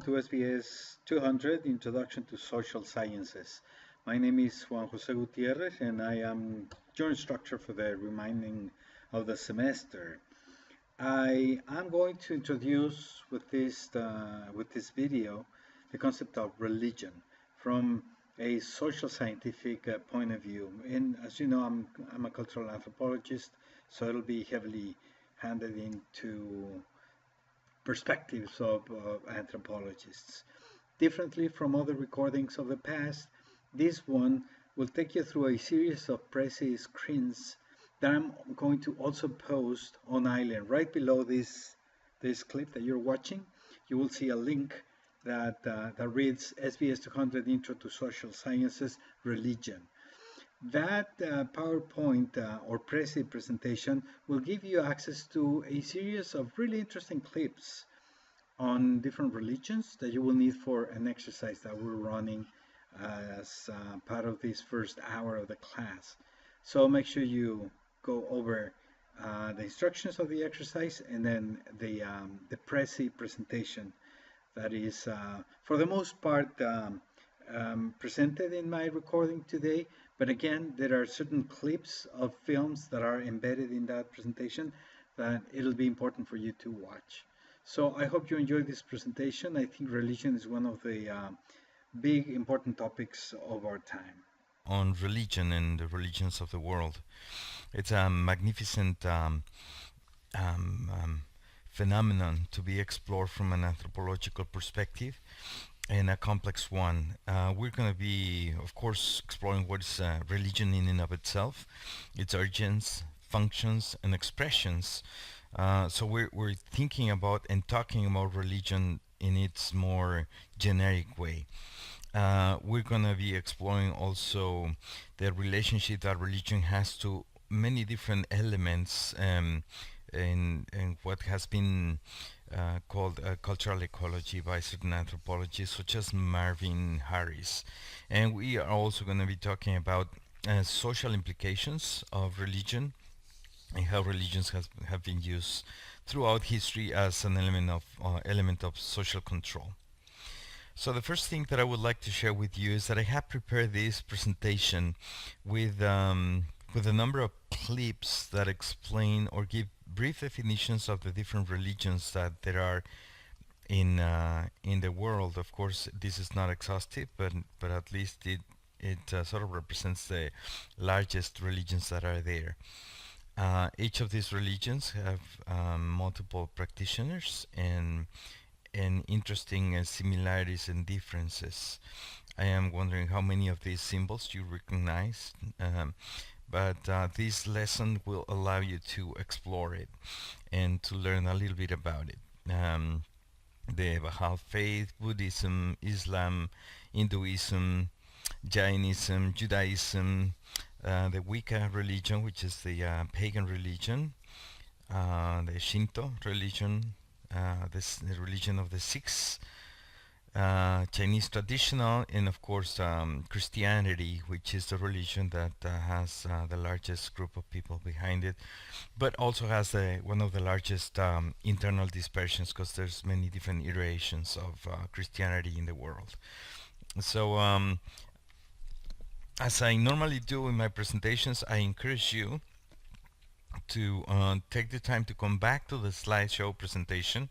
to SBS 200 Introduction to Social Sciences. My name is Juan Jose Gutierrez and I am your instructor for the remaining of the semester. I am going to introduce with this video the concept of religion from a social scientific point of view. And as you know, I'm a cultural anthropologist, so it'll be heavily handed into perspectives of anthropologists. Differently from other recordings of the past, this one will take you through a series of pressy screens that I'm going to also post on Island. Right below this clip that you're watching, you will see a link that reads SBS200 Intro to Social Sciences Religion. That PowerPoint or Prezi presentation will give you access to a series of really interesting clips on different religions that you will need for an exercise that we're running as part of this first hour of the class. So make sure you go over the instructions of the exercise and then the Prezi presentation that is, for the most part, presented in my recording today. But again, there are certain clips of films that are embedded in that presentation that it'll be important for you to watch. So I hope you enjoyed this presentation. I think religion is one of the big important topics of our time. On religion and the religions of the world. It's a magnificent phenomenon to be explored from an anthropological perspective, and a complex one. We're going to be, of course, exploring what is religion in and of itself, its origins, functions, and expressions. So we're thinking about and talking about religion in its more generic way. We're going to be exploring also the relationship that religion has to many different elements in what has been called cultural ecology by certain anthropologists such as Marvin Harris. And we are also going to be talking about social implications of religion and how religions have been used throughout history as an element of social control. So the first thing that I would like to share with you is that I have prepared this presentation with a number of clips that explain or give brief definitions of the different religions that there are in the world. Of course, this is not exhaustive, but at least it sort of represents the largest religions that are there. Each of these religions have multiple practitioners and interesting similarities and differences. I am wondering how many of these symbols you recognize, but this lesson will allow you to explore it and to learn a little bit about it. The Baha'i faith, Buddhism, Islam, Hinduism, Jainism, Judaism, the Wicca religion, which is the pagan religion, the Shinto religion, the religion of the Sikhs, Chinese traditional, and of course Christianity, which is the religion that has the largest group of people behind it, but also has one of the largest internal dispersions, because there's many different iterations of Christianity in the world. So as I normally do in my presentations, I encourage you to take the time to come back to the slideshow presentation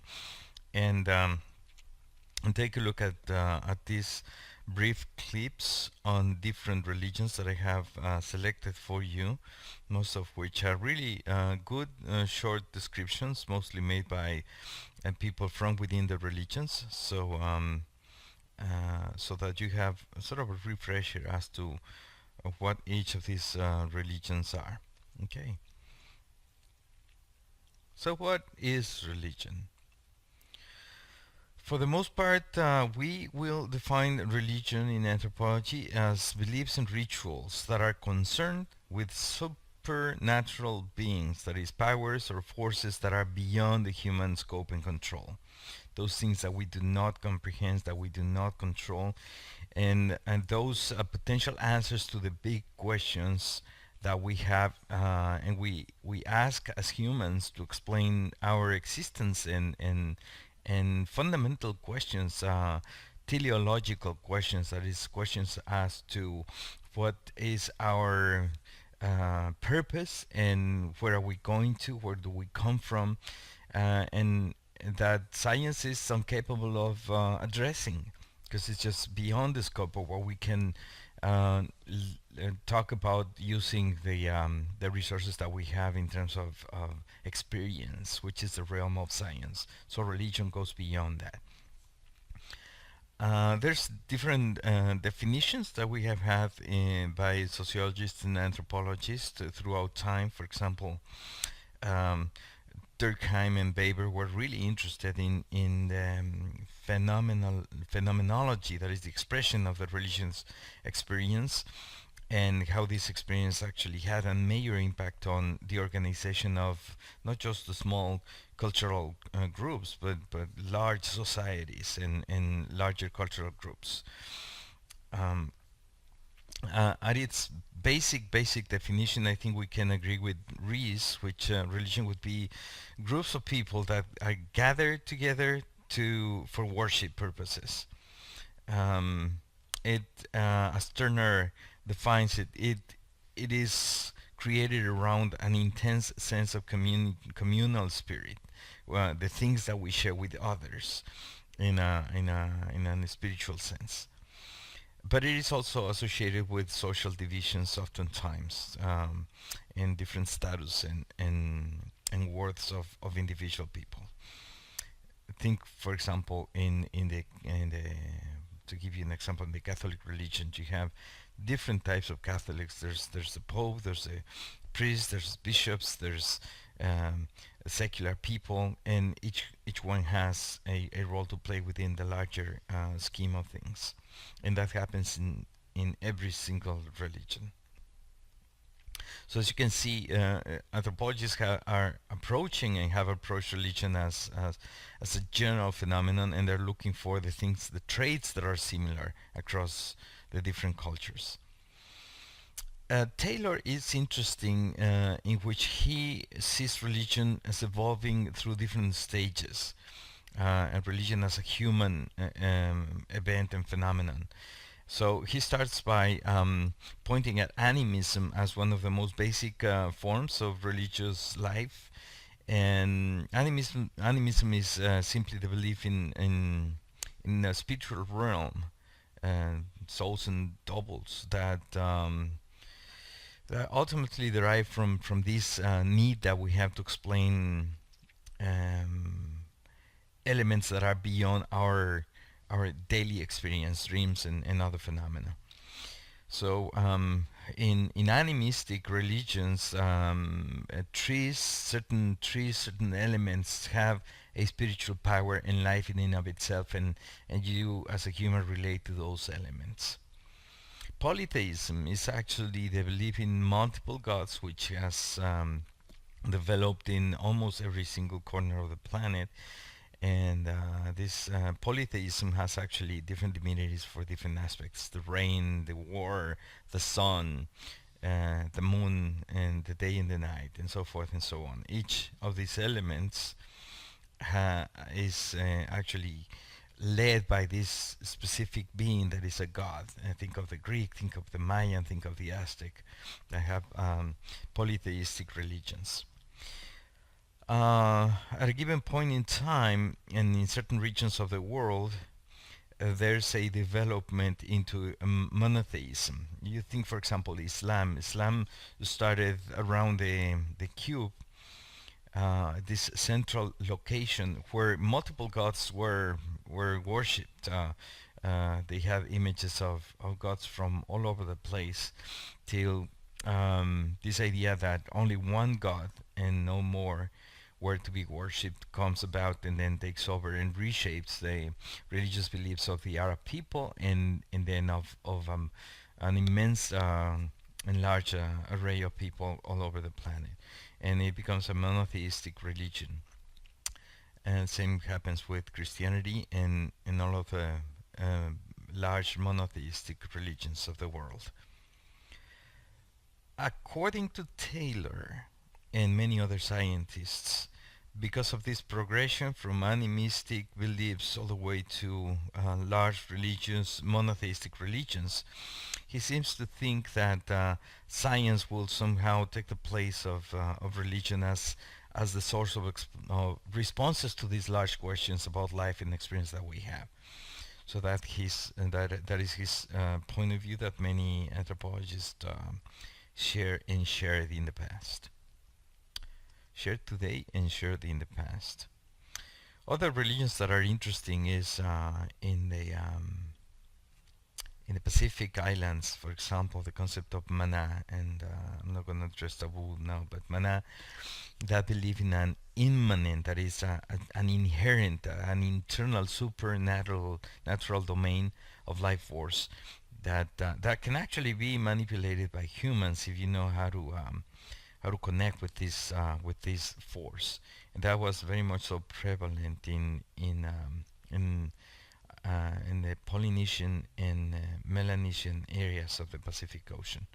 and take a look at these brief clips on different religions that I have selected for you, most of which are really good short descriptions, mostly made by people from within the religions, so so that you have sort of a refresher as to what each of these religions are. Okay. So what is religion? For the most part, we will define religion in anthropology as beliefs and rituals that are concerned with supernatural beings, that is, powers or forces that are beyond the human scope and control. Those things that we do not comprehend, that we do not control, and those potential answers to the big questions that we have, and we ask as humans to explain our existence and and fundamental questions, teleological questions, that is, questions as to what is our purpose and where are we going to, where do we come from, and that science is incapable of addressing, because it's just beyond the scope of what we can talk about using the resources that we have in terms of experience, which is the realm of science. So religion goes beyond that. There's different definitions that we have had by sociologists and anthropologists throughout time. For example, um, Durkheim and Weber were really interested in the phenomenology, that is the expression of the religion's experience, and how this experience actually had a major impact on the organization of not just the small cultural groups, but large societies and larger cultural groups. Um, at its basic definition, I think we can agree with Rees, which religion would be groups of people that are gathered together for worship purposes. Um, it, as Turner defines it, it is created around an intense sense of communal spirit, the things that we share with others in a spiritual sense. But it is also associated with social divisions, oftentimes, in different status and worths of individual people. Think, for example, in the to give you an example, in the Catholic religion, you have different types of Catholics. There's the Pope, there's the priest, there's bishops, there's um, secular people, and each one has a role to play within the larger scheme of things, and that happens in every single religion. So as you can see, anthropologists are approaching and have approached religion as a general phenomenon, and they're looking for the things, the traits that are similar across the different cultures. Taylor is interesting in which he sees religion as evolving through different stages, and religion as a human event and phenomenon. So he starts by pointing at animism as one of the most basic forms of religious life, and animism is simply the belief in a spiritual realm, souls and doubles that ultimately derive from this need that we have to explain um, elements that are beyond our daily experience, dreams, and other phenomena. So, in animistic religions, certain elements have a spiritual power and life in and of itself, and you as a human relate to those elements. Polytheism is actually the belief in multiple gods, which has developed in almost every single corner of the planet, and this polytheism has actually different divinities for different aspects: the rain, the war, the sun, the moon, and the day and the night, and so forth and so on. Each of these elements is actually led by this specific being that is a god. Think of the Greek, think of the Mayan, think of the Aztec. They have polytheistic religions. At a given point in time, and in certain regions of the world, there's a development into monotheism. You think, for example, Islam. Islam started around the cube, this central location where multiple gods were worshipped. They have images of gods from all over the place, till this idea that only one god and no more were to be worshipped comes about and then takes over and reshapes the religious beliefs of the Arab people, and then of an immense and large array of people all over the planet, and it becomes a monotheistic religion. And same happens with Christianity and all of the uh, large monotheistic religions of the world. According to Taylor and many other scientists, because of this progression from animistic beliefs all the way to large religions, monotheistic religions, he seems to think that science will somehow take the place of religion as the source of responses to these large questions about life and experience that we have. So that is his point of view that many anthropologists shared in the past, shared today and shared in the past. Other religions that are interesting is in the Pacific Islands, for example, the concept of mana, and I'm not going to address taboo now, but mana, that believe in an immanent, that is an inherent, an internal, supernatural, natural domain of life force that can actually be manipulated by humans if you know how to connect with this force. And that was very much so prevalent in the Polynesian and Melanesian areas of the Pacific Ocean.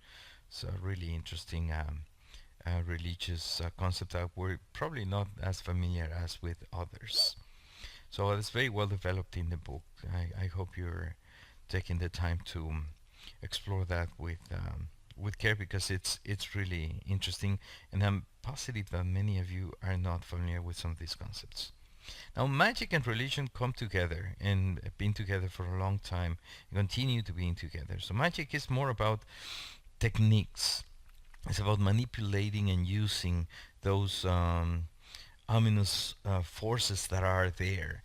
So really interesting religious concept that we're probably not as familiar as with others. So it's very well developed in the book. I hope you're taking the time to explore that with care, because it's really interesting, and I'm positive that many of you are not familiar with some of these concepts. Now, magic and religion come together and have been together for a long time and continue to be together. So magic is more about techniques. It's about manipulating and using those ominous forces that are there,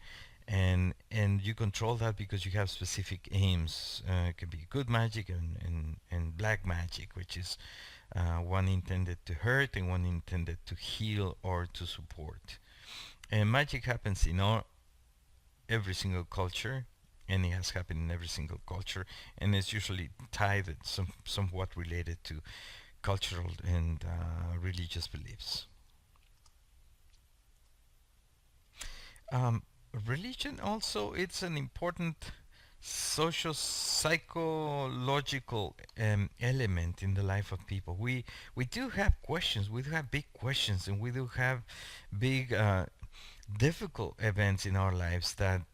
and you control that because you have specific aims. It can be good magic and black magic, which is one intended to hurt and one intended to heal or to support. And magic happens in every single culture, and it has happened in every single culture, and it's usually tied somewhat related to cultural and religious beliefs. Religion also, it's an important social psychological element in the life of people. We do have questions, we do have big questions, and we do have big difficult events in our lives that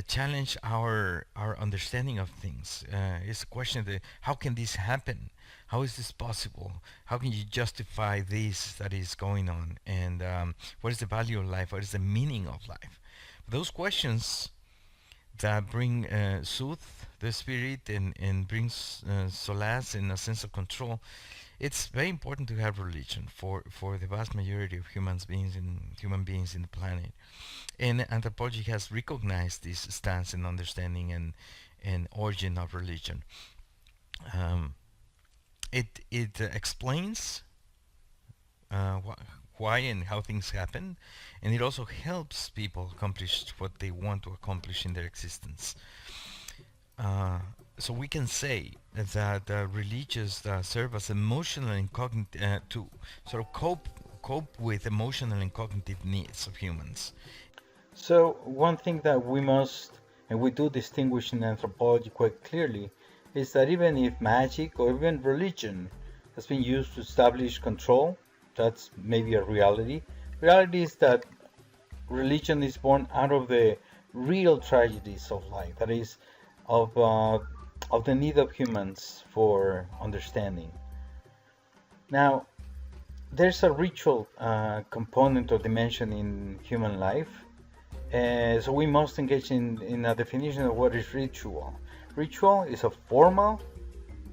challenge our understanding of things. It's a question that how can this happen? How is this possible? How can you justify this that is going on? And what is the value of life? What is the meaning of life? Those questions that bring soothe the spirit and brings solace and a sense of control. It's very important to have religion for the vast majority of human beings in the planet. And anthropology has recognized this stance and understanding and origin of religion. It explains why and how things happen, and it also helps people accomplish what they want to accomplish in their existence. So we can say that religious serve as emotional and cognitive to sort of cope with emotional and cognitive needs of humans. So one thing that we must, and we do distinguish in anthropology quite clearly, is that even if magic or even religion has been used to establish control, that's maybe a reality. Reality is that religion is born out of the real tragedies of life, that is, of the need of humans for understanding. Now, there's a ritual component or dimension in human life, so we must engage in a definition of what is ritual. Ritual is a formal,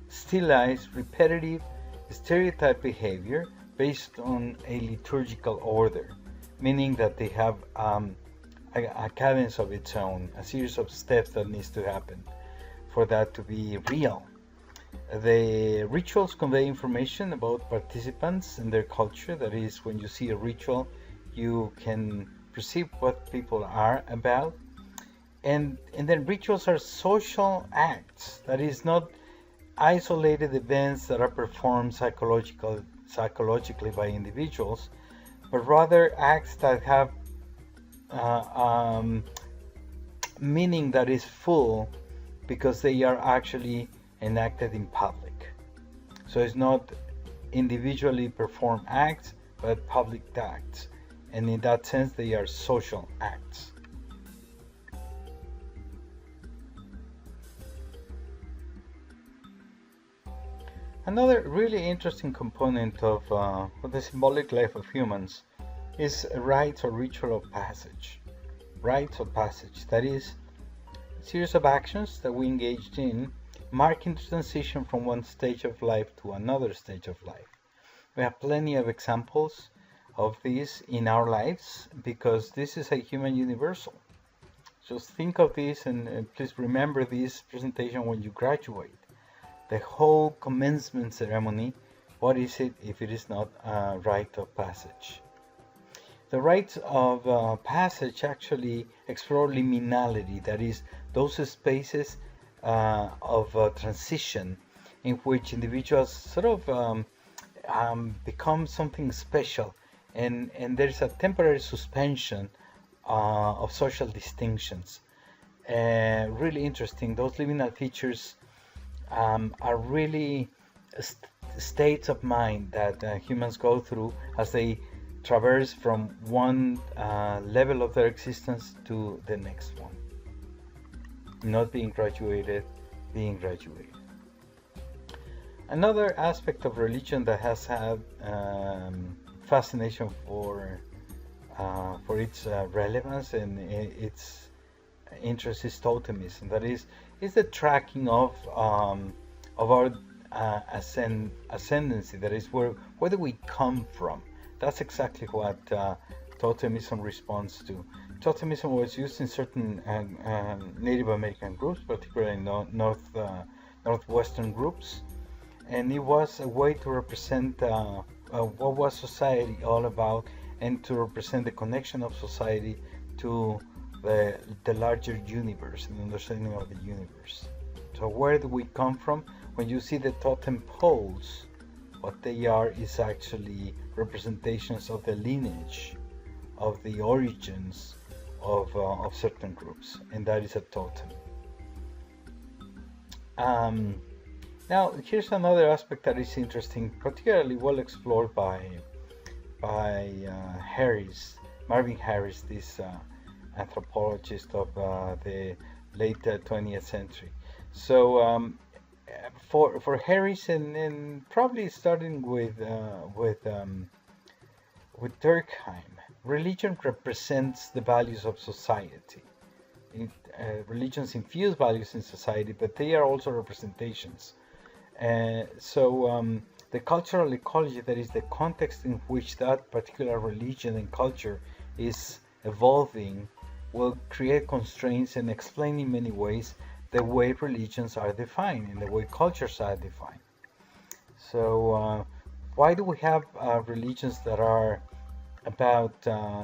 stylized, repetitive, stereotyped behavior based on a liturgical order, meaning that they have a cadence of its own, a series of steps that needs to happen for that to be real. The rituals convey information about participants and their culture. That is, when you see a ritual, you can perceive what people are about. And then rituals are social acts. That is, not isolated events that are performed psychologically by individuals, but rather acts that have meaning that is full because they are actually enacted in public. So it's not individually performed acts, but public acts. and in that sense they are social acts. Another really interesting component of the symbolic life of humans is rites or ritual of passage. Rites of passage, that is, a series of actions that we engaged in, marking the transition from one stage of life to another stage of life. We have plenty of examples of this in our lives because this is a human universal. Just think of this and please remember this presentation when you graduate. The whole commencement ceremony, what is it if it is not a rite of passage? The rites of passage actually explore liminality, that is, those spaces of transition in which individuals sort of become something special, and there's a temporary suspension of social distinctions. Really interesting. Those liminal features are really states of mind that humans go through as they traverse from one level of their existence to the next one. Not being graduated, being graduated. Another aspect of religion that has had fascination for its relevance and its interest is totemism. That is the tracking of our ascendancy. That is, where do we come from? That's exactly what totemism responds to. Totemism was used in certain Native American groups, particularly northwestern groups, and it was a way to represent what was society all about, and to represent the connection of society to the larger universe and understanding of the universe. So where do we come from? When you see the totem poles, what they are is actually representations of the lineage, of the origins of certain groups, and that is a totem. Now, here's another aspect that is interesting, particularly well explored by Marvin Harris, this anthropologist of the late 20th century. So for Harris, and probably starting with Durkheim, religion represents the values of society. Religions infuse values in society, but they are also representations. So the cultural ecology, that is the context in which that particular religion and culture is evolving, will create constraints and explain in many ways the way religions are defined and the way cultures are defined. So why do we have religions that are about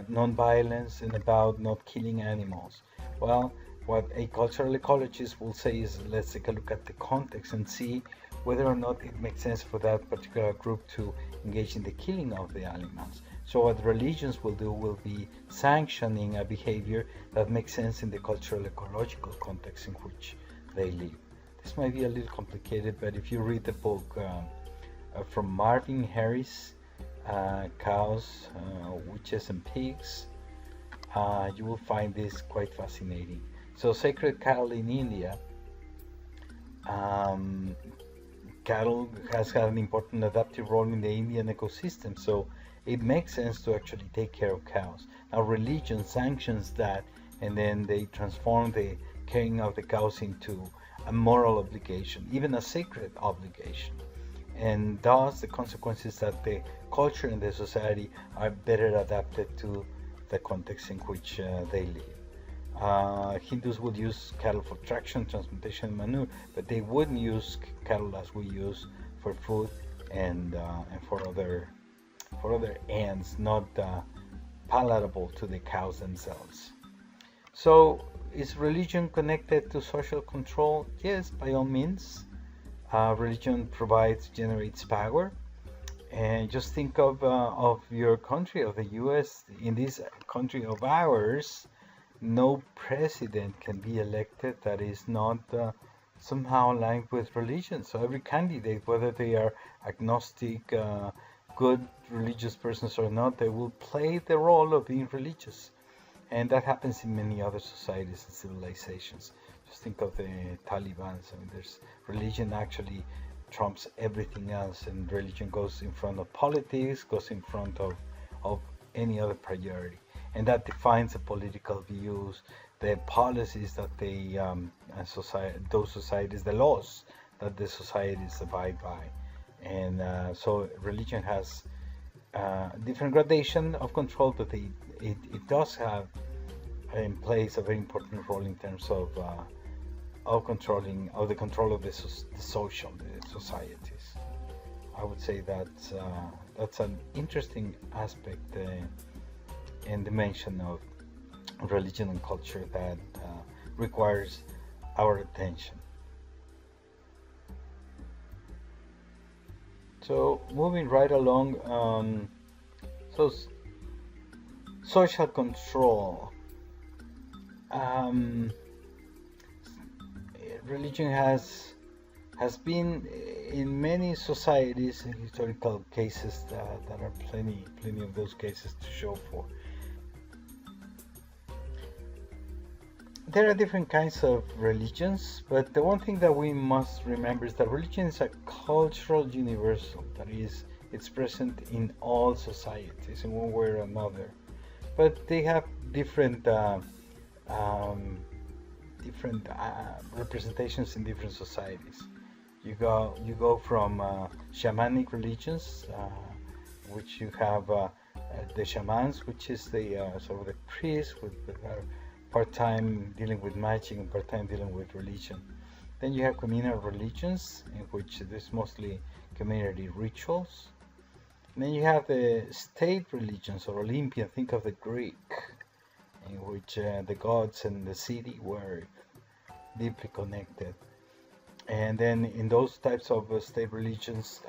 non-violence and about not killing animals? Well, what a cultural ecologist will say is, let's take a look at the context and see whether or not it makes sense for that particular group to engage in the killing of the animals. So what religions will do will be sanctioning a behavior that makes sense in the cultural ecological context in which they live. This might be a little complicated, but if you read the book from Marvin Harris, Cows, Witches and Pigs, you will find this quite fascinating. So sacred cattle in India, cattle has had an important adaptive role in the Indian ecosystem, so it makes sense to actually take care of cows. Now religion sanctions that, and then they transform the caring of the cows into a moral obligation, even a sacred obligation. And thus the consequence is that the culture and the society are better adapted to the context in which they live. Hindus would use cattle for traction, transportation, and manure, but they wouldn't use cattle as we use for food and for other ends, not palatable to the cows themselves. So is religion connected to social control? Yes, by all means. Religion generates power. And just think of your country, of the US. In this country of ours, no president can be elected that is not somehow aligned with religion. So every candidate, whether they are agnostic, good religious persons or not, they will play the role of being religious. And that happens in many other societies and civilizations. Just think of the Taliban. I mean, there's religion actually trumps everything else, and religion goes in front of politics, goes in front of any other priority. And that defines the political views, the policies that they those societies, the laws that the societies abide by. And so religion has different gradation of control, but it does have and plays a very important role in terms of controlling, of the control of the social, the societies. I would say that that's an interesting aspect and dimension of religion and culture that requires our attention. So moving right along, so social control. Religion has been in many societies and historical cases that are plenty of those cases to show for. There are different kinds of religions, but the one thing that we must remember is that religion is a cultural universal. That is, it's present in all societies in one way or another, but they have different representations in different societies. You go from shamanic religions, which you have the shamans, which is the sort of the priests with part-time dealing with magic and part-time dealing with religion. Then you have communal religions, in which there's mostly community rituals. And then you have the state religions, or Olympian. Think of the Greek, in which the gods and the city were deeply connected. And then in those types of state religions,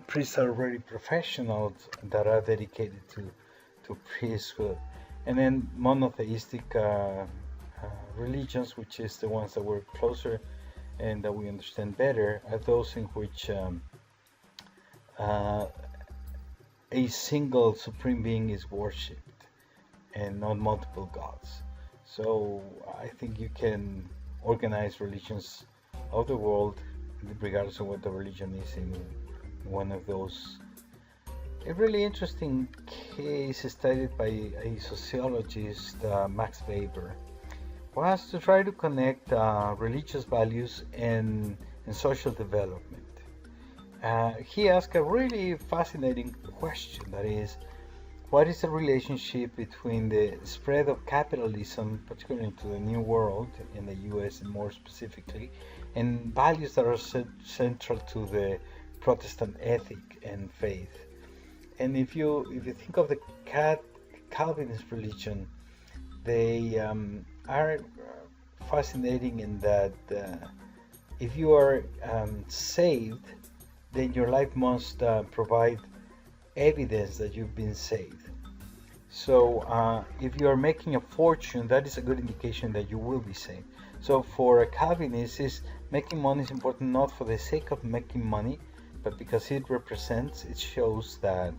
priests are very professionals that are dedicated to priesthood. And then monotheistic religions, which is the ones that we're closer and that we understand better, are those in which a single supreme being is worshipped and not multiple gods. So I think you can organize religions of the world, regardless of what the religion is, in one of those. A really interesting case studied by a sociologist, Max Weber, was to try to connect religious values and social development. He asked a really fascinating question, that is, what is the relationship between the spread of capitalism, particularly into the New World, in the US and more specifically, and values that are central to the Protestant ethic and faith? And if you think of the Calvinist religion, they are fascinating in that if you are saved, then your life must provide evidence that you've been saved. So if you are making a fortune, that is a good indication that you will be saved. So for a Calvinist, making money is important not for the sake of making money, but because it shows that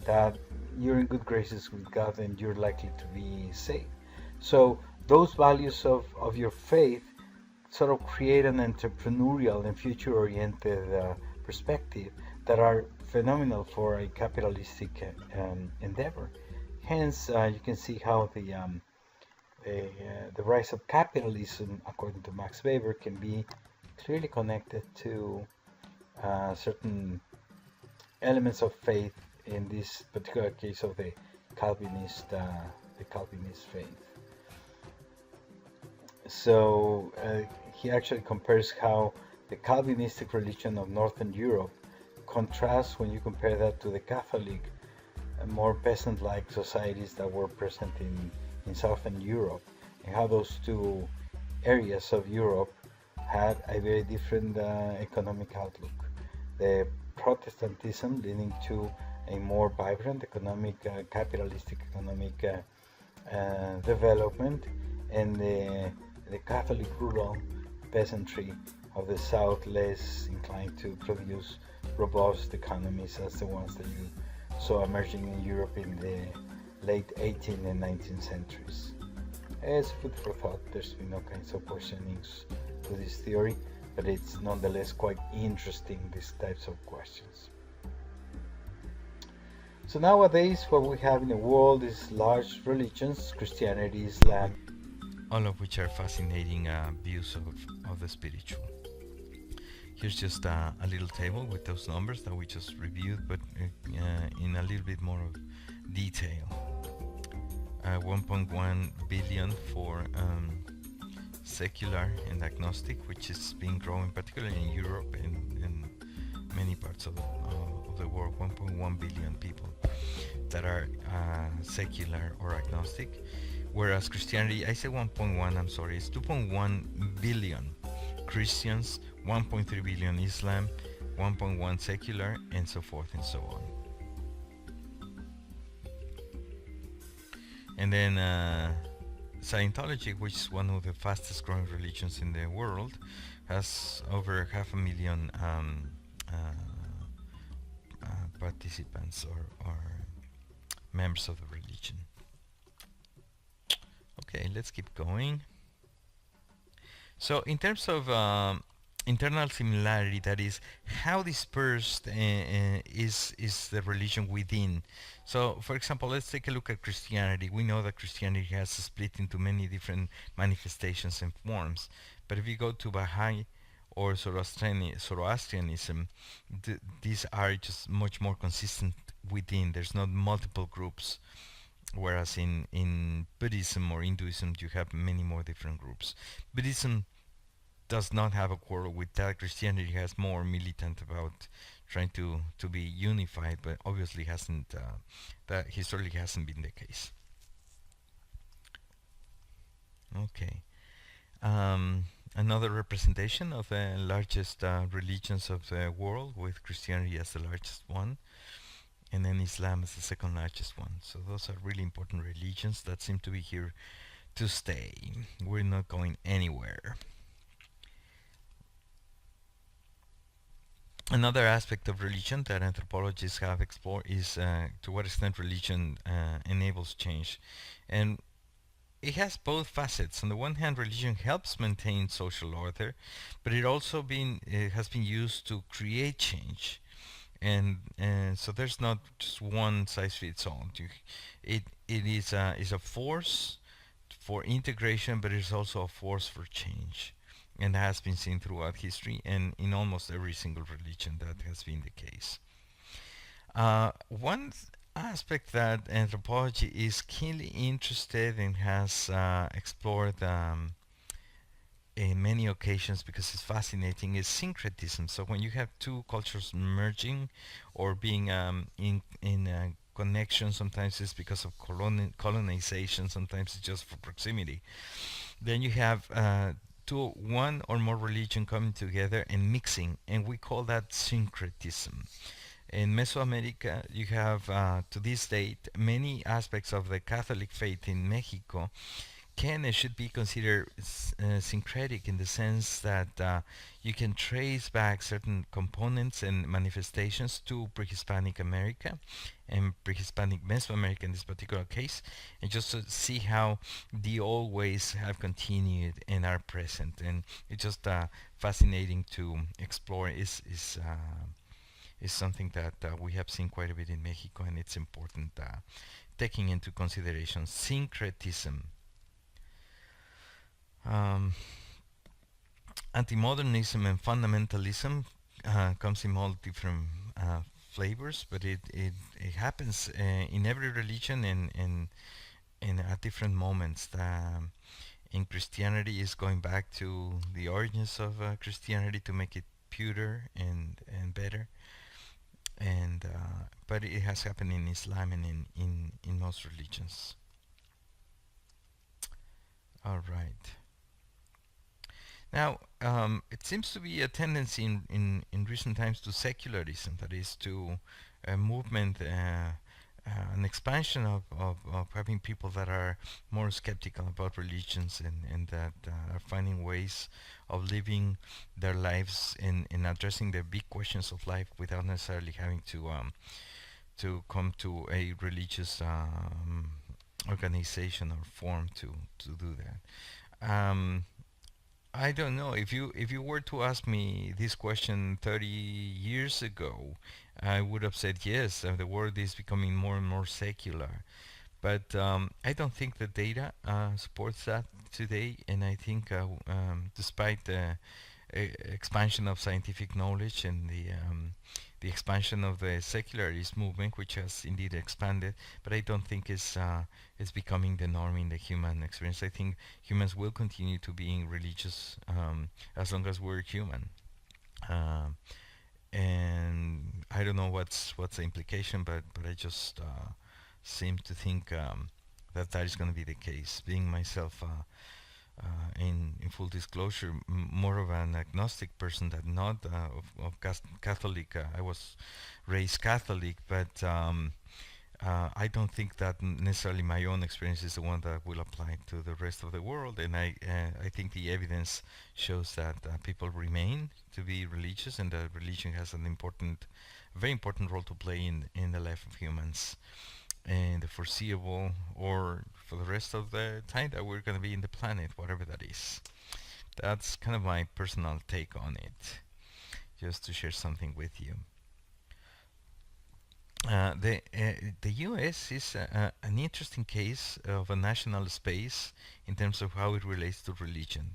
that you're in good graces with God and you're likely to be saved. So those values of your faith sort of create an entrepreneurial and future-oriented perspective that are phenomenal for a capitalistic endeavor. Hence, you can see how the rise of capitalism, according to Max Weber, can be clearly connected to certain elements of faith, in this particular case of the Calvinist faith. So he actually compares how the Calvinistic religion of Northern Europe contrasts when you compare that to the Catholic, more peasant-like societies that were present in Southern Europe, and how those two areas of Europe had a very different economic outlook. The Protestantism leading to a more vibrant economic, capitalistic economic development, and the Catholic rural peasantry of the South, less inclined to produce robust economies as the ones that you saw emerging in Europe in the late 18th and 19th centuries. As food for thought, there's been all kinds of questionings to this theory, but it's nonetheless quite interesting, these types of questions. So nowadays what we have in the world is large religions, Christianity, Islam, all of which are fascinating views of the spiritual. Here's just a little table with those numbers that we just reviewed, but in a little bit more of detail. 1.1 billion for secular and agnostic, which has been growing particularly in Europe and many parts of the world. 1.1 billion people that are secular or agnostic, whereas Christianity, I say 1.1, I'm sorry, it's 2.1 billion Christians, 1.3 billion Islam, 1.1 secular, and so forth and so on. And then Scientology, which is one of the fastest growing religions in the world, has over 500,000 participants or members of the religion. Okay, let's keep going. So in terms of internal similarity, that is, how dispersed is the religion within. So for example, let's take a look at Christianity. We know that Christianity has split into many different manifestations and forms, but if you go to Baha'i or Zoroastrianism, these are just much more consistent within. There's not multiple groups, whereas in Buddhism or Hinduism you have many more different groups. Buddhism does not have a quarrel with that. Christianity has more militant about trying to be unified, but obviously hasn't that historically hasn't been the case. Okay. Another representation of the largest religions of the world, with Christianity as the largest one, and then Islam is the second largest one. So those are really important religions that seem to be here to stay. We're not going anywhere. Another aspect of religion that anthropologists have explored is to what extent religion enables change. And it has both facets. On the one hand, religion helps maintain social order, but it has been used to create change. And so there's not just one size fits all. It is a force for integration, but it's also a force for change, and that has been seen throughout history, and in almost every single religion that has been the case. One aspect that anthropology is keenly interested in, has explored in many occasions because it's fascinating, is syncretism. So when you have two cultures merging or being in connection, sometimes it's because of colonization, sometimes it's just for proximity. Then you have one or more religion coming together and mixing, and we call that syncretism. In Mesoamerica, you have to this date many aspects of the Catholic faith in Mexico can and should be considered syncretic, in the sense that you can trace back certain components and manifestations to pre-Hispanic America and pre-Hispanic Mesoamerica in this particular case, and just to see how the old ways have continued and are present. And it's just fascinating to explore. Is something that we have seen quite a bit in Mexico, and it's important taking into consideration syncretism. Anti-modernism and fundamentalism comes in all different flavors, but it happens in every religion and at different moments. In Christianity, is going back to the origins of Christianity to make it purer and better. And but it has happened in Islam and in most religions. All right. Now, it seems to be a tendency in recent times to secularism, that is, to a movement an expansion of having people that are more skeptical about religions and that are finding ways of living their lives in addressing the big questions of life without necessarily having to come to a religious organization or form to do that. I don't know if you were to ask me this question 30 years ago, I would have said yes. The world is becoming more and more secular, but I don't think the data supports that today. And I think, despite the expansion of scientific knowledge and the expansion of the secularist movement, which has indeed expanded, but I don't think is becoming the norm in the human experience. I think humans will continue to being religious as long as we're human. Um, and I don't know what's the implication, but I just seem to think that is going to be the case. Being myself, in full disclosure, more of an agnostic person than not of Catholic. I was raised Catholic, but I don't think that necessarily my own experience is the one that will apply to the rest of the world. And I think the evidence shows that people remain to be religious, and that religion has an important, very important role to play in the life of humans and the foreseeable, or for the rest of the time that we're going to be in the planet, whatever that is. That's kind of my personal take on it, just to share something with you. The U.S. is an interesting case of a national space in terms of how it relates to religion.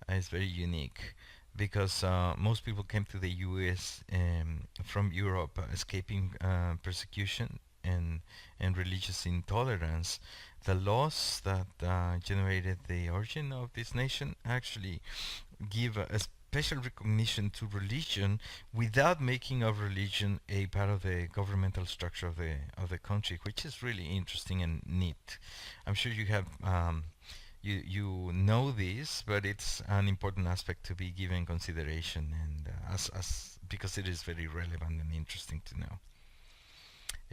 It's very unique because most people came to the U.S. From Europe, escaping persecution and religious intolerance. The laws that generated the origin of this nation actually give a special recognition to religion without making of religion a part of the governmental structure of the country, which is really interesting and neat. I'm sure you have you know this, but it's an important aspect to be given consideration, and as because it is very relevant and interesting to know.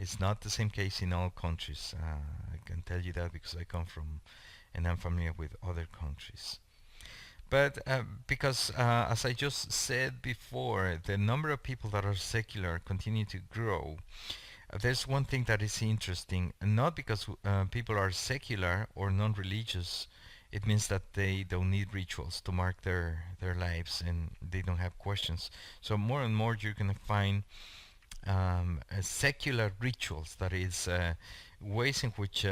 It's not the same case in all countries. I can tell you that because I come from and I'm familiar with other countries. But because, as I just said before, the number of people that are secular continue to grow. There's one thing that is interesting, not because people are secular or non-religious, it means that they don't need rituals to mark their lives and they don't have questions. So more and more you're going to find secular rituals, that is, ways in which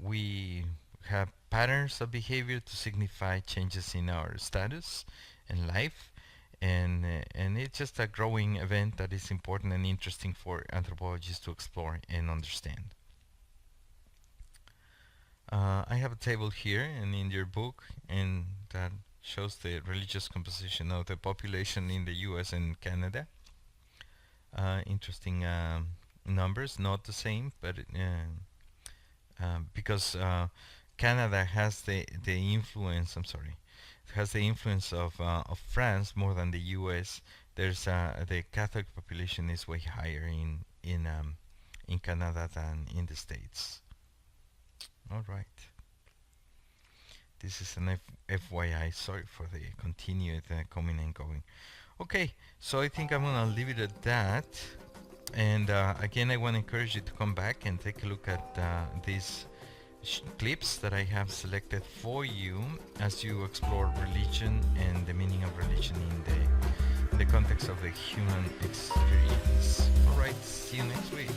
we have patterns of behavior to signify changes in our status and life, and it's just a growing event that is important and interesting for anthropologists to explore and understand. I have a table here and in your book, and that shows the religious composition of the population in the US and Canada. Interesting numbers, not the same, but because Canada has the influence. I'm sorry, has the influence of France more than the U.S. There's the Catholic population is way higher in Canada than in the States. All right. This is an FYI. Sorry for the continued coming and going. Okay, so I think I'm gonna leave it at that. And again, I want to encourage you to come back and take a look at these clips that I have selected for you as you explore religion and the meaning of religion in the context of the human experience. All right, see you next week.